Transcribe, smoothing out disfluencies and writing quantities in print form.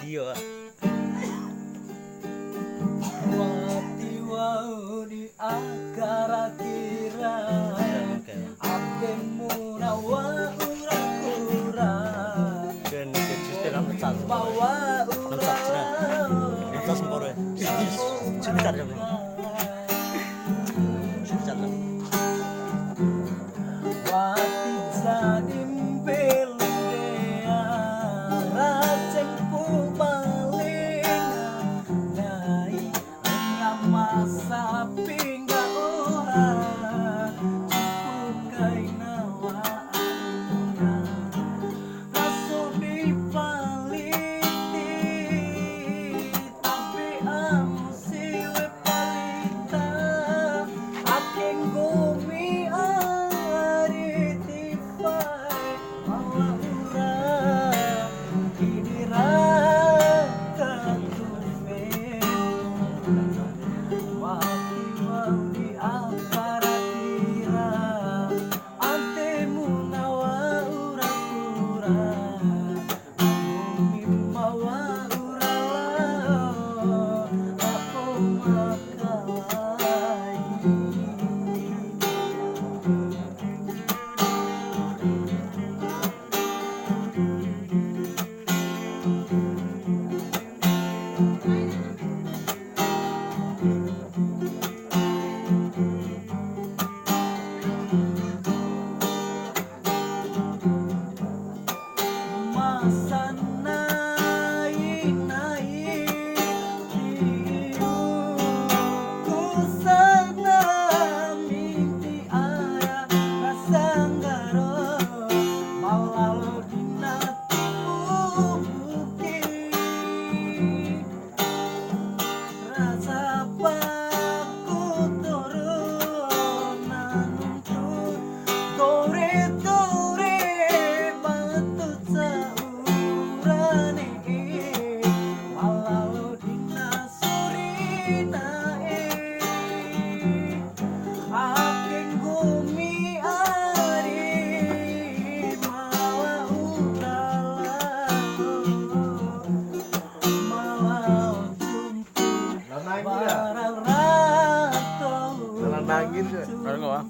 Iya. Wati wau di akara kira Abdemu nawa ura-ura Dan kita dapat satu. Bawa ura Kita sempur ya. Sebentar ya. Sebentar. Wati zadim beludea Racempu maling Dai masa pingga ora Cukukai nawa ura Raso dipaliti Tapi amo siwe palita Aking gumi ari tifai Mawa ura Idira katumen Wati wau di akara kira Antemu nawa ura-ura Bumi mawa ura Aku makalai Masa naik ku sana mimpi ayah rasanggaro malalu dinati bukit rasa paku turunan untuk gore-gore batut saurane walau dinasuri nae aking gumi ari mawa utala mawa jumpu barang rato Nangis ya. Bareng gua.